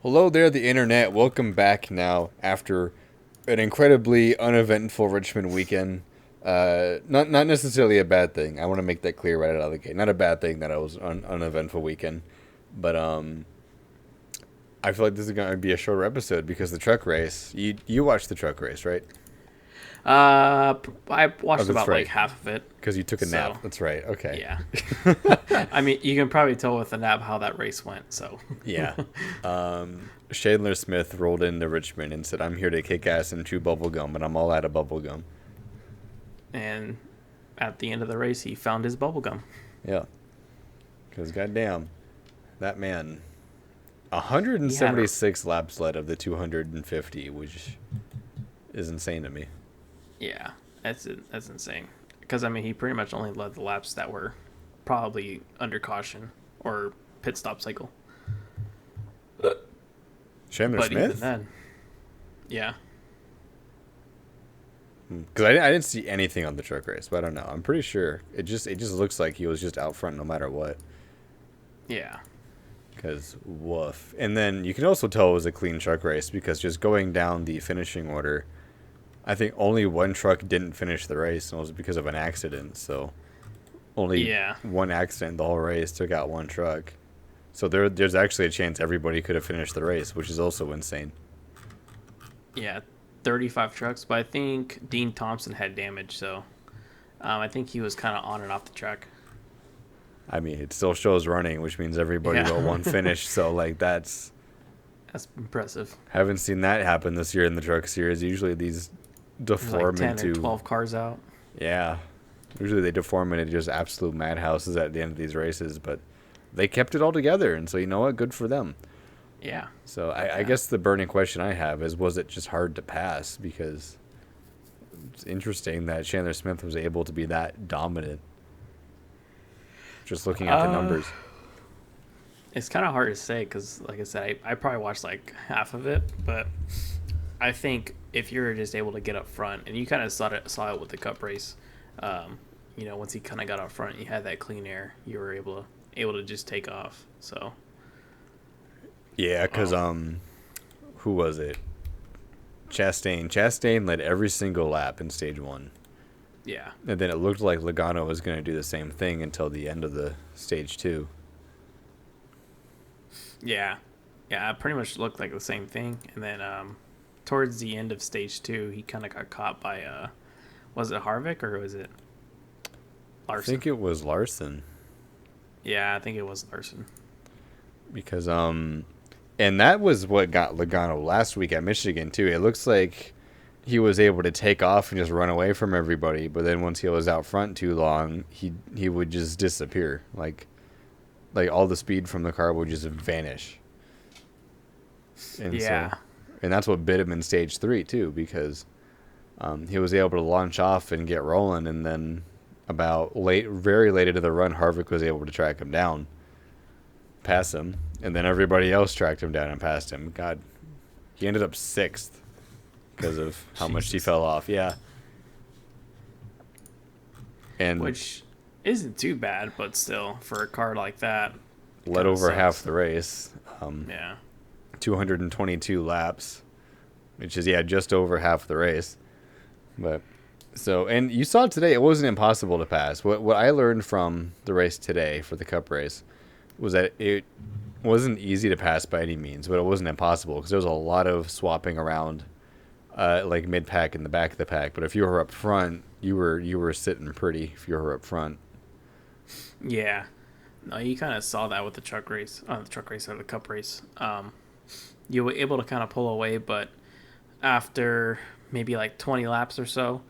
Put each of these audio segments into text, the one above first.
Hello there, the internet. Welcome back now after an incredibly uneventful Richmond weekend. Not necessarily a bad thing. I want to make that clear right out of the gate. Not a bad thing that it was an uneventful weekend, but I feel like this is going to be a shorter episode because the truck race. You watched the truck race, right? I Oh, watched that's about like right. half of it. Because you took a nap. So That's right. Okay. yeah, I mean you can probably tell with the nap how that race went. So Yeah. Chandler Smith rolled into Richmond and said, "I'm here to kick ass and chew bubble gum, but I'm all out of bubble gum." and at the end of the race, he found his bubble gum. Yeah. Because goddamn, that man, He had a 176 laps led of the 250, which is insane to me. yeah, that's insane. Because I mean, he pretty much only led the laps that were probably under caution or pit stop cycle. Chandler But even Smith? then, yeah, Because I didn't see anything on the truck race, but I don't know. I'm pretty sure it just looks like he was just out front no matter what. yeah, Because woof. And then you can also tell it was a clean truck race because just going down the finishing order, I think only one truck didn't finish the race, and it was because of an accident. So only yeah, one accident the whole race took out one truck. So there's actually a chance everybody could have finished the race, which is also insane. yeah. 35 trucks, but I think Dean Thompson had damage, so I think he was kind of on and off the track. I mean, it still shows running, which means everybody Yeah. will one finish. So like that's That's impressive. haven't seen that happen this year in the truck series. Usually these There's like deform 10 or into 12 cars out. yeah. Usually they deform into just absolute madhouses at the end of these races, but they kept it all together, and so you know what? Good for them. Yeah. So I Yeah. guess the burning question I have is, was it just hard to pass? Because it's interesting that Chandler Smith was able to be that dominant. Just looking at the numbers. It's kind of hard to say because, like I said, I probably watched like half of it, but I think if you're just able to get up front, and you kind of saw it with the cup race, once he kind of got up front, you had that clean air, you were able to just take off. So, Yeah, because who was it? Chastain. Chastain led every single lap in stage one, yeah, and then it looked like Logano was going to do the same thing until the end of the stage two. yeah, yeah. It pretty much looked like the same thing, and then towards the end of stage two, he kind of got caught by was it Harvick or was it I Larson? think it was Larson Yeah, I think it was Larson. because and that was what got Logano last week at Michigan too. It looks like he was able to take off and just run away from everybody, but then once he was out front too long, he would just disappear. Like all the speed from the car would just vanish. And Yeah. so, and that's what bit him in stage three too, because he was able to launch off and get rolling, and then very late into the run, Harvick was able to track him down, pass him, and then everybody else tracked him down and passed him. God, he ended up sixth because of how much he Jesus. fell off. Yeah, and Which isn't too bad, but still, for a car like that, led kinda over half sucks. the race. Yeah. 222 laps, which is just over half the race. But and you saw today, it wasn't impossible to pass. What I learned from the race today for the Cup race was that it wasn't easy to pass by any means, but it wasn't impossible because there was a lot of swapping around, like mid pack and the back of the pack. But if you were up front, you were sitting pretty if you were up front. Yeah. No, you kind of saw that with the truck race, or the cup race. You were able to kind of pull away, but after maybe like 20 laps or so,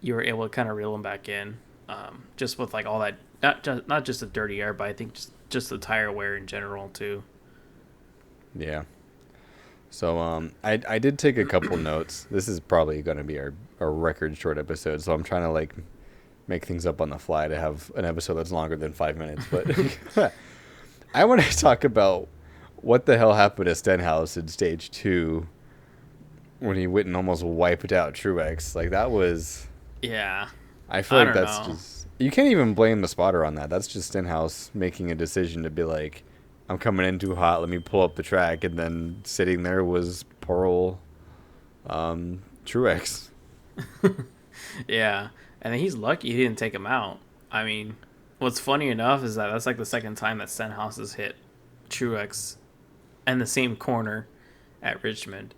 you were able to kind of reel them back in. Just with like all that, not just the dirty air, but I think just the tire wear in general too. Yeah. So I did take a couple notes. This is probably going to be our record short episode, so I'm trying to like make things up on the fly to have an episode that's longer than 5 minutes. But I want to talk about what the hell happened to Stenhouse in stage two when he went and almost wiped out Truex. Like that was, Yeah. I feel I like don't that's know. just, you can't even blame the spotter on that. That's just Stenhouse making a decision to be like, I'm coming in too hot. Let me pull up the track. And then sitting there was poor old Truex. Yeah, and then he's lucky he didn't take him out. I mean, what's funny enough is that that's like the second time that Stenhouse has hit Truex in the same corner at Richmond.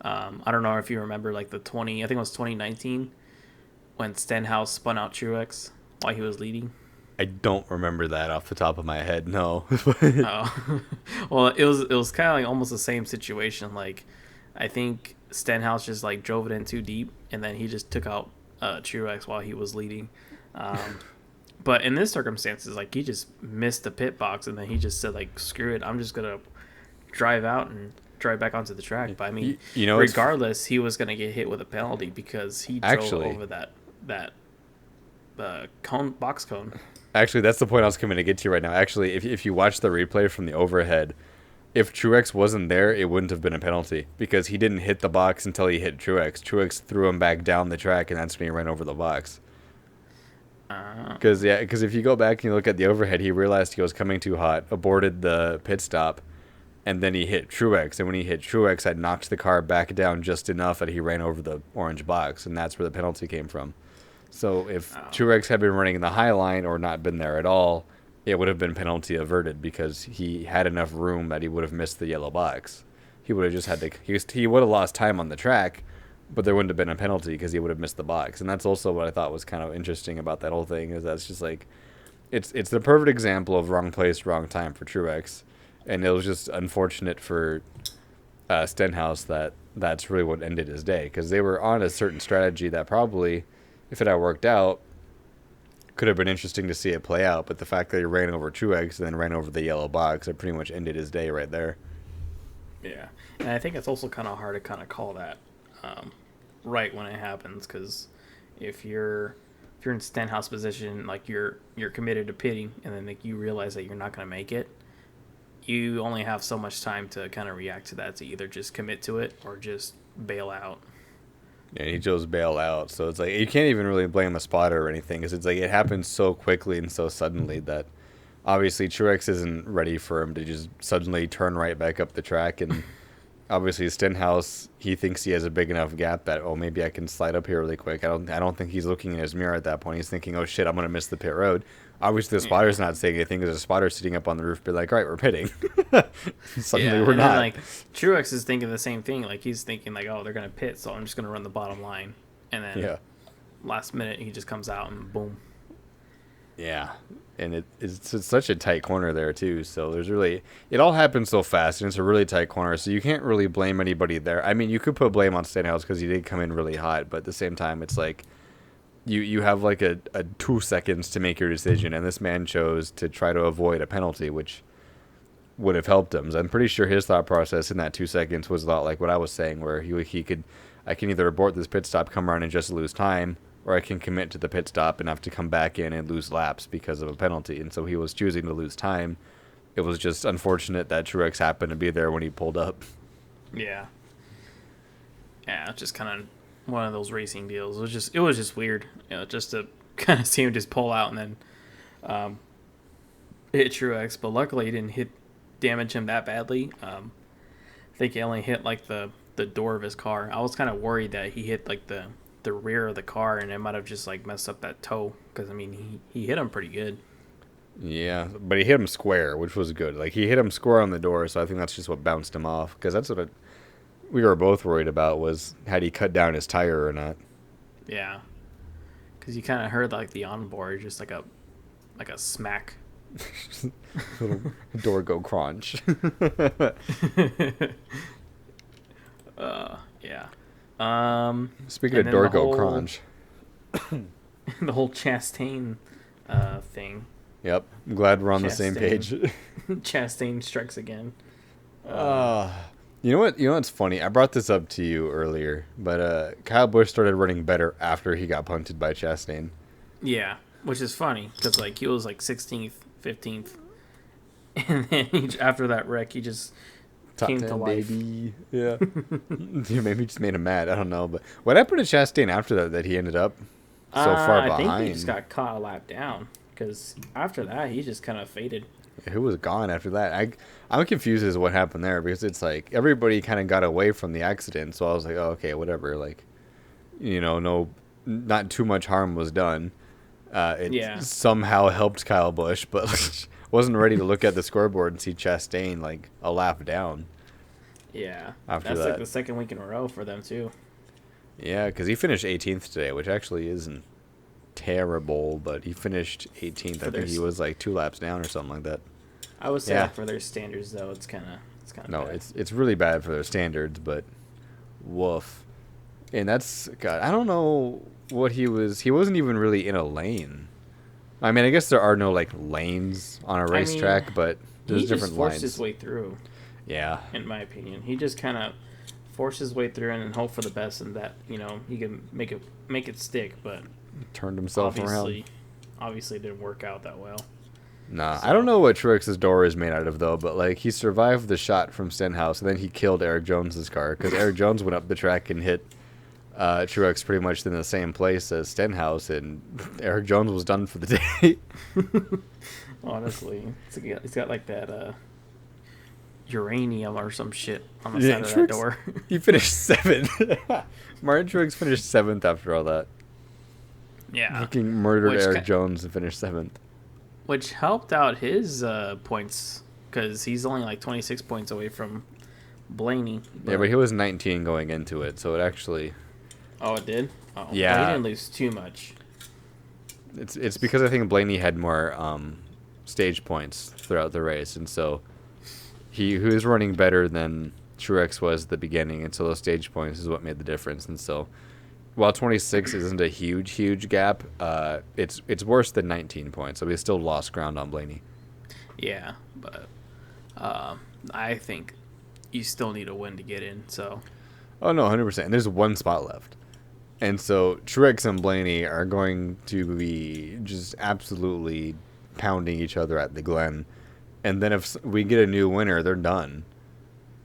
I don't know if you remember like I think it was 2019 when Stenhouse spun out Truex while he was leading. I don't remember that off the top of my head. No. Oh, well, it was kind of like almost the same situation. Like, I think Stenhouse just like drove it in too deep, and then he just took out Truex while he was leading. Um, but in this circumstances, like he just missed the pit box, and then he just said like, "Screw it, I'm just gonna drive out and drive back onto the track." But I mean, regardless, he was gonna get hit with a penalty because he drove over that box cone. Actually, that's the point I was coming to get to right now. Actually, if you watch the replay from the overhead, if Truex wasn't there, it wouldn't have been a penalty because he didn't hit the box until he hit Truex. Truex threw him back down the track, and that's when he ran over the box. Because if you go back and you look at the overhead, he realized he was coming too hot, aborted the pit stop, and then he hit Truex. And when he hit Truex, I knocked the car back down just enough that he ran over the orange box, and that's where the penalty came from. So if Truex had been running in the high line or not been there at all, it would have been penalty averted because he had enough room that he would have missed the yellow box. He would have just had to. He would have lost time on the track, but there wouldn't have been a penalty because he would have missed the box. And that's also what I thought was kind of interesting about that whole thing is that's just like, it's the perfect example of wrong place, wrong time for Truex, and it was just unfortunate for Stenhouse that's really what ended his day because they were on a certain strategy that probably, if it had worked out, could have been interesting to see it play out. But the fact that he ran over Truex and then ran over the yellow box, it pretty much ended his day right there. Yeah, and I think it's also kind of hard to kind of call that right when it happens because if you're in Stenhouse position, like you're committed to pitting, and then like you realize that you're not going to make it, you only have so much time to kind of react to that to either just commit to it or just bail out. And he chose bail out, so it's like you can't even really blame a spotter or anything because it's like it happens so quickly and so suddenly that obviously Truex isn't ready for him to just suddenly turn right back up the track, and obviously Stenhouse, he thinks he has a big enough gap that maybe I can slide up here really quick. I don't think he's looking in his mirror at that point. He's thinking, oh shit, I'm gonna miss the pit road. Obviously the spotter's not saying anything because the spotter's sitting up on the roof, be like, all right, we're pitting. Suddenly we're not. Then, like Truex is thinking the same thing. Like he's thinking like, oh, they're gonna pit, so I'm just gonna run the bottom line, and then last minute he just comes out and boom. Yeah, and it's such a tight corner there too. So it all happens so fast, and it's a really tight corner. So you can't really blame anybody there. I mean, you could put blame on Stenhouse because he did come in really hot, but at the same time, it's like you have like a 2 seconds to make your decision, and this man chose to try to avoid a penalty, which would have helped him. So I'm pretty sure his thought process in that 2 seconds was a lot like what I was saying, where I can either abort this pit stop, come around and just lose time, or I can commit to the pit stop and have to come back in and lose laps because of a penalty. And so he was choosing to lose time. It was just unfortunate that Truex happened to be there when he pulled up. Yeah. Yeah, it's just kind of one of those racing deals. It was just weird, just to kind of see him just pull out and then hit Truex. But luckily, he didn't damage him that badly. I think he only hit like the door of his car. I was kind of worried that he hit like the rear of the car and it might have just like messed up that toe because I mean he hit him pretty good. Yeah, but he hit him square, which was good. Like he hit him square on the door, so I think that's just what bounced him off because that's what we were both worried about was had he cut down his tire or not. Yeah, because you kind of heard like the onboard just like a smack. Little door go crunch. Yeah. Speaking of Dorgo crunch, the whole Chastain thing. Yep, I'm glad we're on the same page. Chastain strikes again. You know what? You know what's funny? I brought this up to you earlier, but Kyle Busch started running better after he got punted by Chastain. Yeah, which is funny because like he was like 16th, 15th, and then after that wreck, he just Top came 10, to life. Baby. Yeah. Maybe just made him mad. I don't know. But what happened to Chastain after that he ended up so far behind? I think he just got caught a lap down because after that, he just kind of faded. Who was gone after that? I'm confused as to what happened there because it's like everybody kind of got away from the accident. So I was like, oh, okay, whatever. Like, no, not too much harm was done. It Yeah. somehow helped Kyle Busch, but wasn't ready to look at the scoreboard and see Chastain like a lap down Yeah. after That's that. like the second week in a row for them too. Yeah, because he finished 18th today, which actually isn't terrible, but he finished 18th. I think he was like 2 laps down or something like that. I would say Yeah. like, for their standards though, it's kind of No, bad. it's really bad for their standards, but woof. And that's God. I don't know what he was. He wasn't even really in a lane. I mean, I guess there are no like lanes on a racetrack, but there's he different just forced lines. His way through. Yeah. In my opinion, he just kind of forced his way through and hope for the best, and that he can make it stick. But Turned himself around. Obviously, it didn't work out that well. Nah, So. I don't know what Truex's door is made out of though, but like he survived the shot from Stenhouse, and then he killed Eric Jones's car because Eric Jones went up the track and hit Truex pretty much in the same place as Stenhouse, and Eric Jones was done for the day. Honestly, it's got like that uranium or some shit on the Yeah, side of that door. He finished 7th. Martin Truex finished 7th after all that. Yeah, Fucking murdered Which Eric ca- Jones and finished 7th. which helped out his points because he's only like 26 points away from Blaney. Yeah, but he was 19 going into it, so it actually... Oh, it did. Oh, Yeah. Well, he didn't lose too much. It's because I think Blaney had more stage points throughout the race, and so he was running better than Truex was at the beginning, and so those stage points is what made the difference. And so while 26 isn't a huge gap, it's worse than 19 points, so we still lost ground on Blaney. Yeah, but I think you still need a win to get in. So Oh, no, 100%. And there's one spot left. And so Truex and Blaney are going to be just absolutely pounding each other at the Glen. And then if we get a new winner, they're done.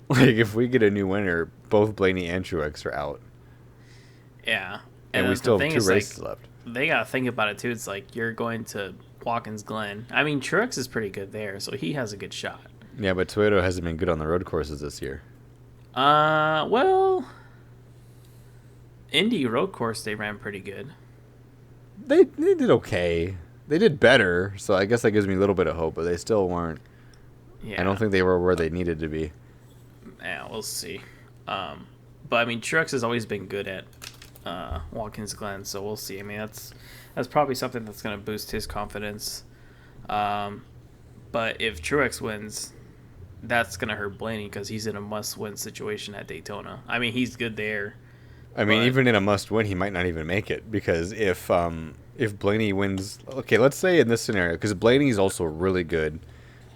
Like, if we get a new winner, both Blaney and Truex are out. yeah, And we the still have thing 2 is, races like, left. they gotta think about it too. It's like you're going to Watkins Glen. I mean, Truex is pretty good there, so he has a good shot. Yeah, but Toyota hasn't been good on the road courses this year. Well, Indy road course they ran pretty good. They did okay. They did better, so I guess that gives me a little bit of hope, but they still weren't. Yeah, I don't think they were where they needed to be. Yeah, we'll see. But I mean, Truex has always been good at Watkins Glen, so we'll see. I mean, that's probably something that's going to boost his confidence. But if Truex wins, that's going to hurt Blaney because he's in a must-win situation at Daytona. I mean, he's good there. I mean, But- even in a must-win, he might not even make it because if Blaney wins, okay, let's say in this scenario, because Blaney's also really good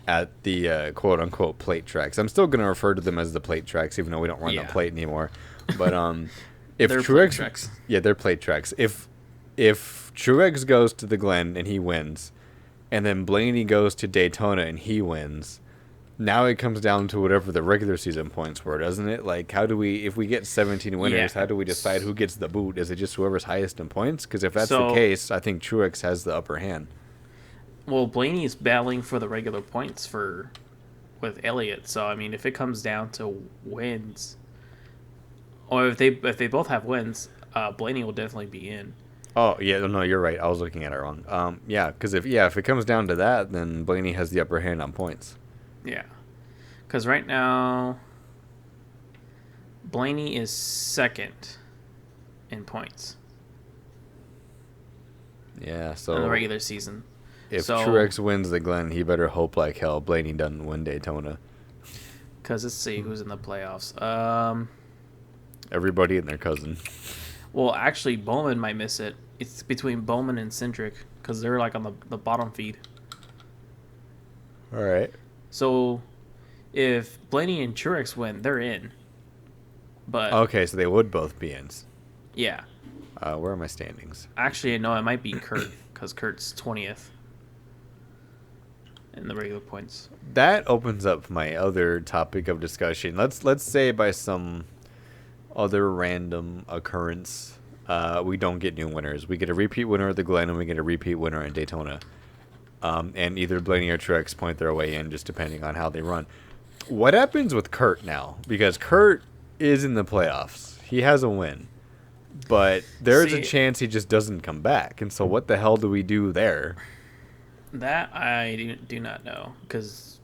at the quote-unquote plate tracks. I'm still going to refer to them as the plate tracks, even though we don't run the plate anymore. But if They're plate Truex, tracks. yeah, they're plate tracks. If Truex goes to the Glen and he wins, and then Blaney goes to Daytona and he wins. Now it comes down to whatever the regular season points were, doesn't it? Like, if we get 17 winners, how do we decide who gets the boot? Is it just whoever's highest in points? Because if that's the case, I think Truex has the upper hand. Well, Blaney's battling for the regular points with Elliott. So I mean, if it comes down to wins, or if they both have wins, Blaney will definitely be in. Oh yeah, no, you're right. I was looking at it wrong. Yeah, because if it comes down to that, then Blaney has the upper hand on points. Yeah, because right now Blaney is second in points Yeah, so in the regular season. if So- Truex wins the Glen, he better hope like hell Blaney doesn't win Daytona. Because let's see who's in the playoffs. Everybody and their cousin. Well, actually, Bowman might miss it. It's between Bowman and Cindric because they're like on the bottom feed. All right. So, if Blaney and Truex win, they're in. But Okay, so they would both be in. yeah, Where are my standings? actually, no, it might be Kurt because Kurt's 20th in the regular points. That opens up my other topic of discussion. Let's say by some other random occurrence, we don't get new winners. We get a repeat winner at the Glen and we get a repeat winner in Daytona. and either Blaney or Truex point their way in, just depending on how they run. What happens with Kurt now? Because Kurt is in the playoffs. He has a win. But there's a chance he just doesn't come back. And so what the hell do we do there? That I do not know. Because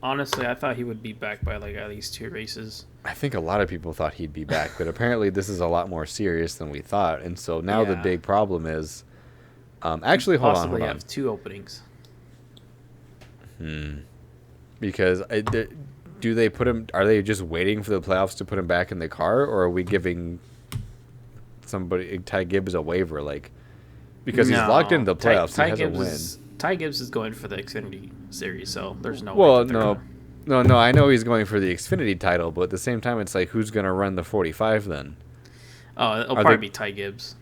honestly, I thought he would be back by like at least 2 races. I think a lot of people thought he'd be back. But apparently this is a lot more serious than we thought. And so now the big problem is... actually, hold on. Possibly have 2 openings. Because do they put him? Are they just waiting for the playoffs to put him back in the car, or are we giving somebody Ty Gibbs a waiver? Like, because he's locked into the playoffs, he has a win. Ty Gibbs is going for the Xfinity series, so there's no. Well, no. I know he's going for the Xfinity title, but at the same time, it's like who's going to run the 45 then? Oh, it'll probably be Ty Gibbs.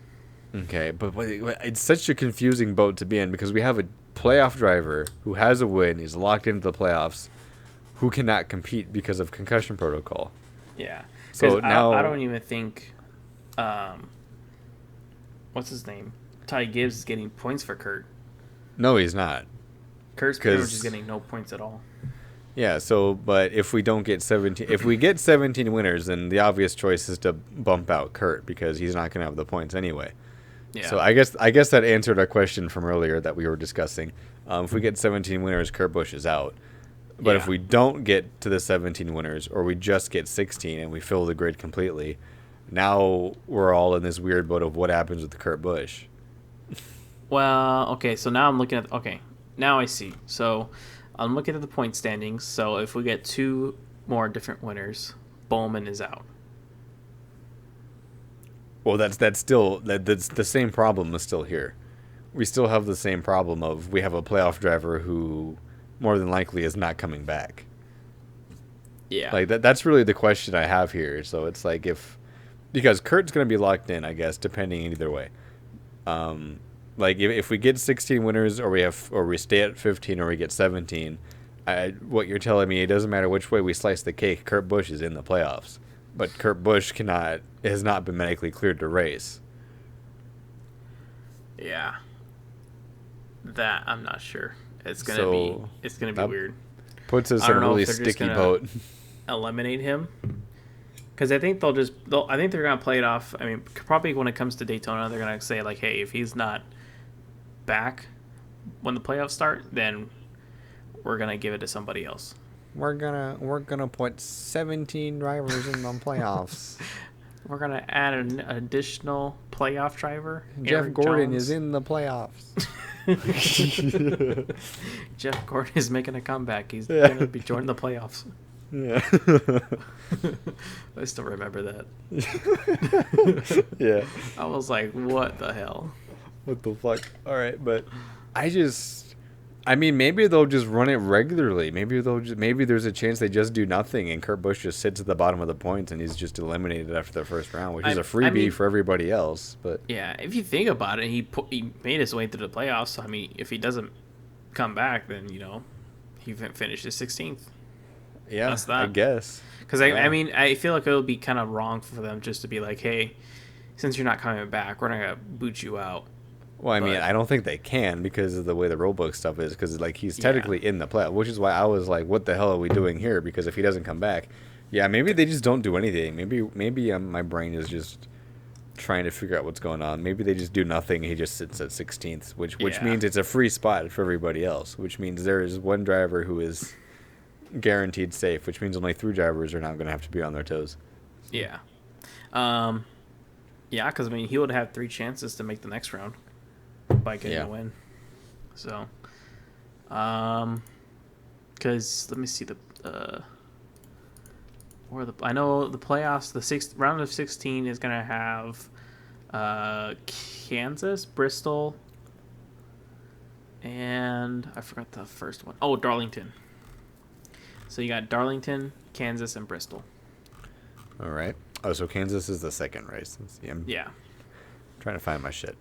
Okay, but it's such a confusing boat to be in because we have a playoff driver who has a win, is locked into the playoffs, who cannot compete because of concussion protocol. Yeah. So now I don't even think, what's his name? Ty Gibbs is getting points for Kurt. No, he's not. Kurt's pretty much just getting no points at all. Yeah. So, but if we don't get 17, if we get 17 winners, then the obvious choice is to bump out Kurt because he's not going to have the points anyway. Yeah. So I guess that answered our question from earlier that we were discussing. If we get 17 winners, Kurt Busch is out. But if we don't get to the 17 winners, or we just get 16 and we fill the grid completely, now we're all in this weird boat of what happens with Kurt Busch. Well, okay, so now I'm looking at... Okay, now I see. So I'm looking at the point standings. So if we get 2 more different winners, Bowman is out. Well, that's the same problem is still here. We still have the same problem of we have a playoff driver who more than likely is not coming back. Yeah. Like that's really the question I have here. So it's like because Kurt's going to be locked in, I guess, depending either way. Like if we get 16 winners or we stay at 15 or we get 17, what you're telling me, it doesn't matter which way we slice the cake, Kurt Busch is in the playoffs. But Kurt Busch has not been medically cleared to race. Yeah. That I'm not sure. It's gonna be weird. Puts us in a really sticky boat. Eliminate him. Because I think they're gonna play it off. I mean, probably when it comes to Daytona, they're gonna say like, "Hey, if he's not back when the playoffs start, then we're gonna give it to somebody else." We're gonna put 17 drivers in the playoffs. We're gonna add an additional playoff driver. Jeff Gordon is in the playoffs. Jeff Gordon is making a comeback. He's gonna be joining the playoffs. Yeah. I still remember that. Yeah. I was like, what the hell? What the fuck? All right, but I mean, maybe they'll just run it regularly. Maybe there's a chance they just do nothing and Kurt Busch just sits at the bottom of the points and he's just eliminated after the first round, which is a freebie for everybody else. But yeah, if you think about it, he made his way through the playoffs. So, I mean, if he doesn't come back, then he finished his 16th. Yeah, that's that. I guess. Because I mean, I feel like it would be kind of wrong for them just to be like, hey, since you're not coming back, we're not gonna boot you out. Well, I mean, I don't think they can because of the way the rulebook stuff is. Because like he's technically in the playoff, which is why I was like, "What the hell are we doing here?" Because if he doesn't come back, maybe they just don't do anything. Maybe my brain is just trying to figure out what's going on. Maybe they just do nothing. He just sits at 16th, which means it's a free spot for everybody else. Which means there is one driver who is guaranteed safe. Which means only 3 drivers are not going to have to be on their toes. Yeah. Yeah, because I mean, he would have 3 chances to make the next round by getting a win. So, because let me see I know the playoffs, the 6th round of 16 is gonna have Kansas, Bristol, and I forgot the first one. Oh, Darlington. So you got Darlington, Kansas, and Bristol. All right. Oh, so Kansas is the second race. I'm trying to find my shit.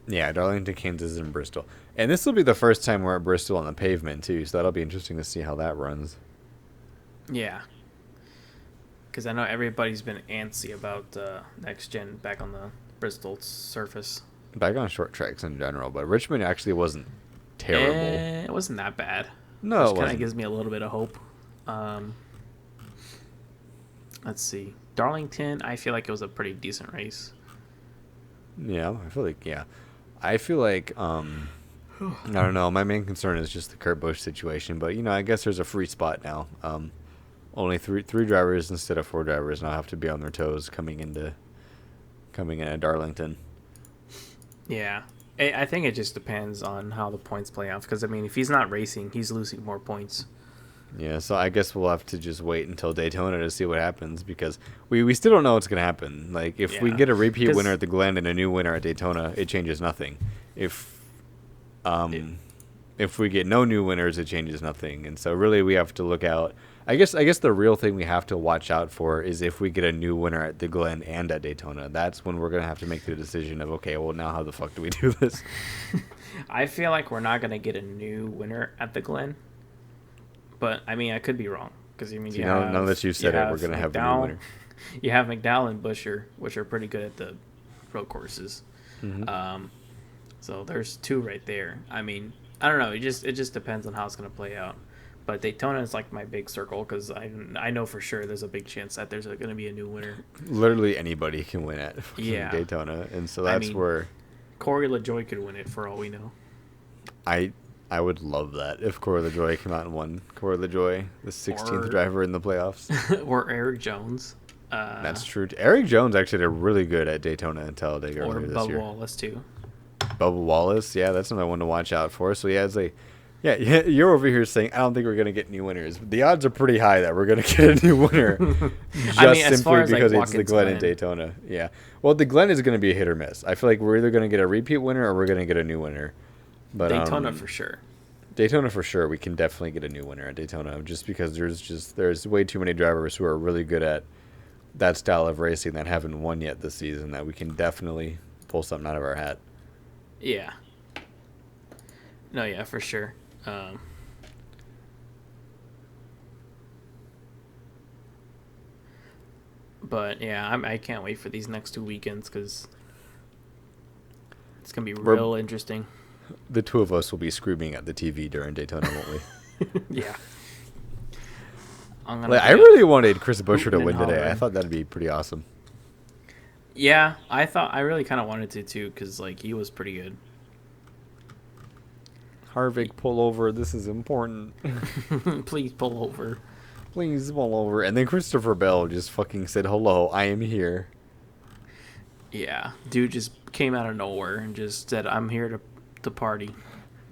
Yeah, Darlington, Kansas, and Bristol. And this will be the first time we're at Bristol on the pavement, too, so that'll be interesting to see how that runs. Yeah. Because I know everybody's been antsy about next gen back on the Bristol surface. Back on short tracks in general, but Richmond actually wasn't terrible. It wasn't that bad. No, Which it kind of wasn't. gives me a little bit of hope. Let's see. Darlington, I feel like it was a pretty decent race. Yeah, I feel like I don't know. My main concern is just the Kurt Busch situation, but I guess there's a free spot now. Only three drivers instead of 4 drivers now have to be on their toes coming into Darlington. Yeah. I think it just depends on how the points play out. Because, I mean, if he's not racing, he's losing more points. Yeah, so I guess we'll have to just wait until Daytona to see what happens because we still don't know what's going to happen. Like, if we get a repeat winner at the Glen and a new winner at Daytona, it changes nothing. If we get no new winners, it changes nothing. And so really we have to look out. I guess the real thing we have to watch out for is if we get a new winner at the Glen and at Daytona. That's when we're going to have to make the decision of, okay, well, now how the fuck do we do this? I feel like we're not going to get a new winner at the Glen. But, I mean, I could be wrong. Because, I mean, now that you've said it, we're going to have a new winner. You have McDowell and Busher, which are pretty good at the road courses. Mm-hmm. So there's 2 right there. I mean, I don't know. It just depends on how it's going to play out. But Daytona is like my big circle because I know for sure there's a big chance that there's going to be a new winner. Literally anybody can win at Daytona, and so that's where Corey LaJoie could win it for all we know. I would love that if Corey LaJoie came out and won. Corey LaJoie, the 16th driver in the playoffs, or Eric Jones. That's true. Eric Jones actually did really good at Daytona and Talladega earlier this year. Or Bubba Wallace too. Bubba Wallace, yeah, that's another one to watch out for. So yeah, it's like. Yeah, you're over here saying I don't think we're gonna get new winners. But the odds are pretty high that we're gonna get a new winner, simply because it's the Glen and Daytona. Yeah, well, the Glen is gonna be a hit or miss. I feel like we're either gonna get a repeat winner or we're gonna get a new winner. But Daytona for sure. Daytona for sure. We can definitely get a new winner at Daytona, just because there's way too many drivers who are really good at that style of racing that haven't won yet this season. That we can definitely pull something out of our hat. Yeah. No, yeah, for sure. But yeah, I can't wait for these next 2 weekends because it's gonna be real interesting. The 2 of us will be screaming at the TV during Daytona, won't we? Yeah. I really wanted Chris Buescher to win today. I thought that'd be pretty awesome. Yeah, I really kind of wanted to too because like he was pretty good. Harvck, pull over. This is important. Please pull over. Please pull over. And then Christopher Bell just fucking said, hello, I am here. Yeah. Dude just came out of nowhere and just said, I'm here to party.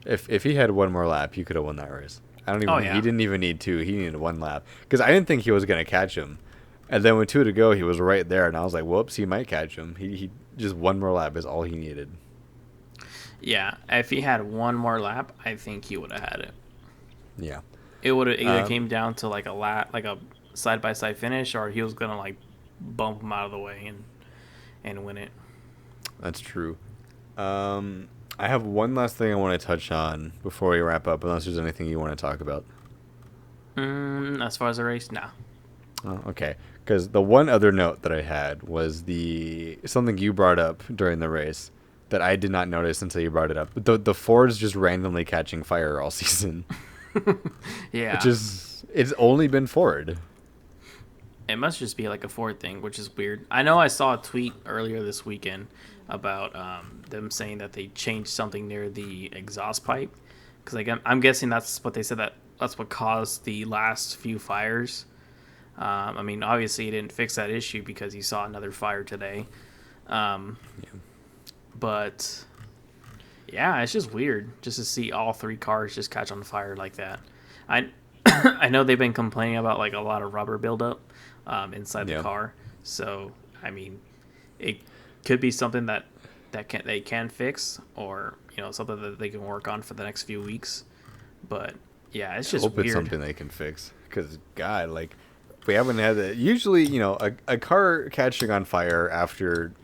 If he had one more lap, he could have won that race. He didn't even need 2. He needed 1 lap. Because I didn't think he was going to catch him. And then with 2 to go, he was right there. And I was like, whoops, he might catch him. He just 1 more lap is all he needed. Yeah, if he had 1 more lap, I think he would have had it. Yeah, it would have either came down to like a side by side finish, or he was gonna like bump him out of the way and win it. That's true. I have one last thing I want to touch on before we wrap up, unless there's anything you want to talk about. As far as the race, no. Oh, okay. Because the one other note that I had was something you brought up during the race that I did not notice until you brought it up. The Ford's just randomly catching fire all season. Yeah. It's only been Ford. It must just be like a Ford thing, which is weird. I know I saw a tweet earlier this weekend about them saying that they changed something near the exhaust pipe. Because like, I'm guessing that's what they said, that's what caused the last few fires. I mean, obviously he didn't fix that issue because he saw another fire today. Yeah. But yeah, it's just weird just to see all 3 cars just catch on fire like that. I know they've been complaining about like a lot of rubber buildup inside the car. So I mean, it could be something that they can fix, or something that they can work on for the next few weeks. But yeah, it's just weird. It's something they can fix because God, like we haven't had that. Usually, a car catching on fire after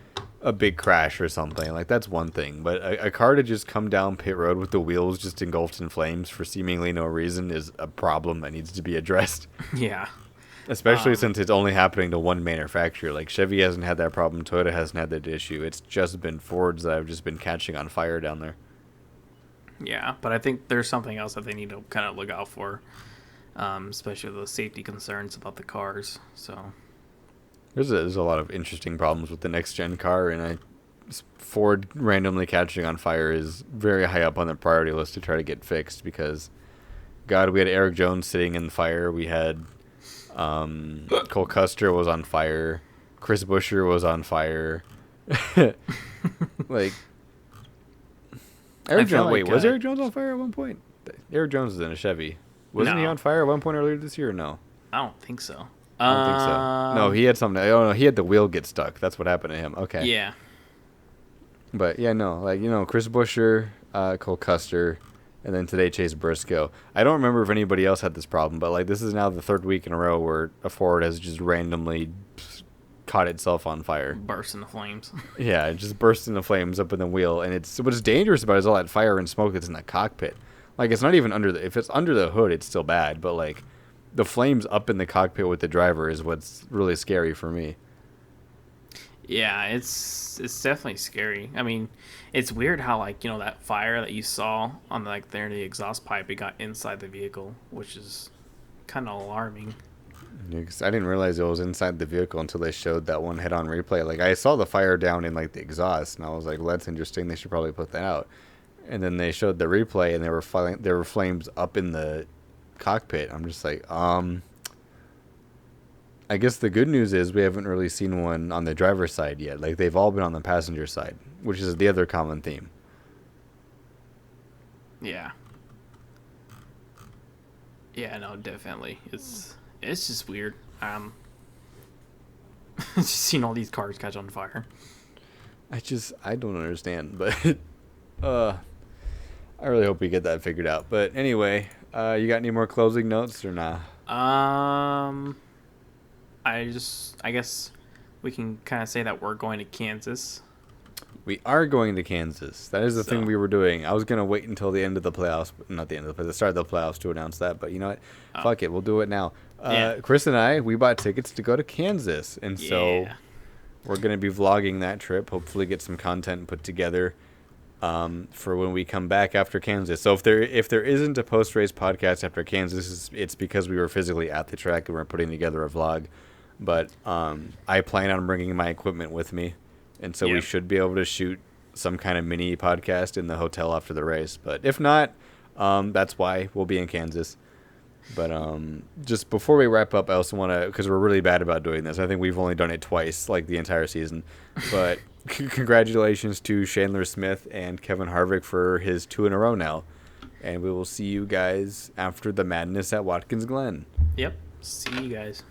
a big crash or something, like that's one thing, but a car to just come down pit road with the wheels just engulfed in flames for seemingly no reason is a problem that needs to be addressed. Yeah, especially since it's only happening to one manufacturer. Like Chevy hasn't had that problem, Toyota hasn't had that issue. It's just been Fords that have just been catching on fire down there. Yeah, but I think there's something else that they need to kind of look out for, especially the safety concerns about the cars. So There's a lot of interesting problems with the next gen car, and Ford randomly catching on fire is very high up on the priority list to try to get fixed because, God, we had Eric Jones sitting in the fire. We had Cole Custer was on fire. Chris Buescher was on fire. Like Eric Jones. Wait, was Eric Jones on fire at one point? Eric Jones was in a Chevy. Wasn't he on fire at one point earlier this year? Or no, I don't think so. I don't think so. No, he had something. Oh no, he had the wheel get stuck. That's what happened to him. Okay. Yeah. But yeah, no, like Chris Buescher, Cole Custer, and then today Chase Briscoe. I don't remember if anybody else had this problem, but like this is now the third week in a row where a Ford has just randomly caught itself on fire. Burst into flames. Yeah, it just burst into flames up in the wheel, and what's dangerous about it is all that fire and smoke that's in the cockpit. Like it's not even if it's under the hood, it's still bad, but like the flames up in the cockpit with the driver is what's really scary for me. Yeah, it's definitely scary. I mean, it's weird how like that fire that you saw on like there in the exhaust pipe, it got inside the vehicle, which is kind of alarming. I didn't realize it was inside the vehicle until they showed that one head-on replay. Like I saw the fire down in like the exhaust, and I was like, "Well, that's interesting. They should probably put that out." And then they showed the replay, and there were flames up in the cockpit. I'm just like, I guess the good news is we haven't really seen one on the driver's side yet. Like they've all been on the passenger side, which is the other common theme. Yeah. Yeah, no, definitely. It's just weird. Just seeing all these cars catch on fire. I don't understand, but I really hope we get that figured out. But anyway, you got any more closing notes or nah? I guess we can kind of say that we're going to Kansas. We are going to Kansas. That is the thing we were doing. I was going to wait until the end of the playoffs, not the end of the start of the playoffs to announce that, but you know what? Fuck it. We'll do it now. Yeah. Chris and we bought tickets to go to Kansas, and so we're going to be vlogging that trip, hopefully get some content put together for when we come back after Kansas. So if there isn't a post-race podcast after Kansas, it's because we were physically at the track and we're putting together a vlog. But I plan on bringing my equipment with me, and so we should be able to shoot some kind of mini podcast in the hotel after the race. But if not, that's why we'll be in Kansas. But just before we wrap up, I also want to, because we're really bad about doing this. I think we've only done it twice, like the entire season. But congratulations to Chandler Smith and Kevin Harvick for his 2 in a row now. And we will see you guys after the madness at Watkins Glen. Yep. See you guys.